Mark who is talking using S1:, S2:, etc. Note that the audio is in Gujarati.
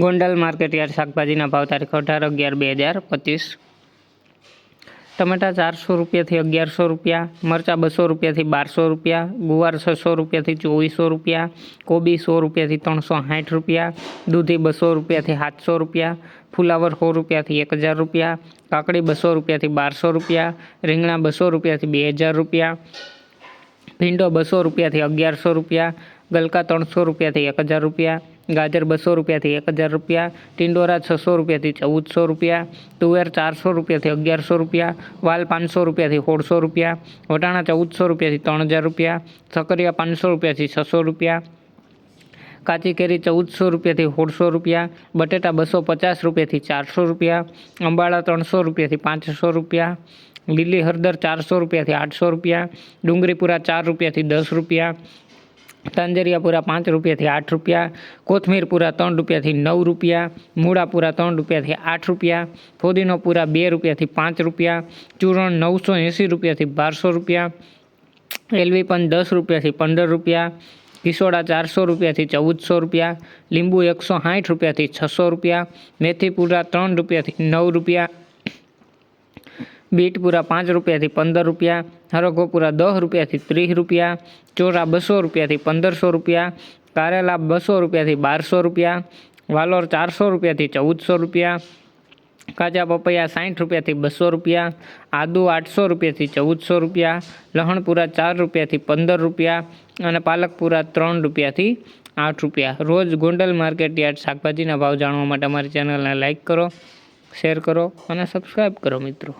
S1: ગોંડલ માર્કેટયાર્ડ શાકભાજીના ભાવ તારીખ 18/11/2025। ટમેટા 400 રૂપિયાથી 1100 રૂપિયા, મરચાં 200 રૂપિયાથી 1200 રૂપિયા, ગુવાર 600 રૂપિયાથી 2400 રૂપિયા, કોબી 100 રૂપિયાથી 360 રૂપિયા, દૂધી 200 રૂપિયાથી 700 રૂપિયા, ફુલાવર 100 રૂપિયાથી 1000 રૂપિયા, કાકડી 200 રૂપિયાથી 1200 રૂપિયા, રીંગણા 200 રૂપિયાથી 2000 રૂપિયા, ભીંડો 200 રૂપિયાથી 1100 રૂપિયા, ગલકા 300 રૂપિયાથી 1000 રૂપિયા, ગાજર 200 રૂપિયાથી 1000 રૂપિયા, ટિંડોરા 600 રૂપિયાથી 1400 રૂપિયા, તુવેર 400 રૂપિયાથી 1100 રૂપિયા, વાલ 500 રૂપિયાથી 1600 રૂપિયા, વટાણા 1400 રૂપિયાથી 3000 રૂપિયા, સકરિયા 500 રૂપિયાથી 600 રૂપિયા, કાચી કેરી 1400 રૂપિયાથી 1600 રૂપિયા, બટેટા 250 રૂપિયાથી 400 રૂપિયા, અંબાળા 300 રૂપિયાથી 500 રૂપિયા, લીલી હળદર 400 રૂપિયાથી 800 રૂપિયા, ડુંગળીપુરા 4 રૂપિયાથી 10 રૂપિયા, તાંજરિયાપુરા 5 રૂપિયાથી 8 રૂપિયા, કોથમીરપુરા 3 રૂપિયાથી 9 રૂપિયા, મૂળાપુરા 3 રૂપિયાથી 8 રૂપિયા, ફોદીનોપુરા 2 રૂપિયાથી 5 રૂપિયા, ચૂરણ 980 રૂપિયાથી 1200 રૂપિયા, એલવી પણ 10 રૂપિયાથી 15 રૂપિયા, કિસોડા 400 રૂપિયાથી 1400 રૂપિયા, લીંબુ 160 રૂપિયાથી 600 રૂપિયા, મેથીપુરા 3 રૂપિયાથી 9 રૂપિયા, બીટપુરા 5 રૂપિયાથી 15 રૂપિયા, હરગોપુરા 10 રૂપિયાથી 30 રૂપિયા, ચોરા 200 રૂપિયાથી 1500 રૂપિયા, કારેલા 200 રૂપિયાથી 1200 રૂપિયા, વાલોર 400 રૂપિયાથી 1400 રૂપિયા, કાચા પપૈયા 60 રૂપિયાથી 200 રૂપિયા, આદુ 800 રૂપિયાથી 1400 રૂપિયા, લહણપુરા 4 રૂપિયાથી 15 રૂપિયા અને પાલકપુરા 3 રૂપિયાથી 8 રૂપિયા। રોજ ગોંડલ માર્કેટયાર્ડ શાકભાજીના ભાવ જાણવા માટે અમારી ચેનલને લાઇક કરો, શેર કરો અને સબસ્ક્રાઈબ કરો મિત્રો।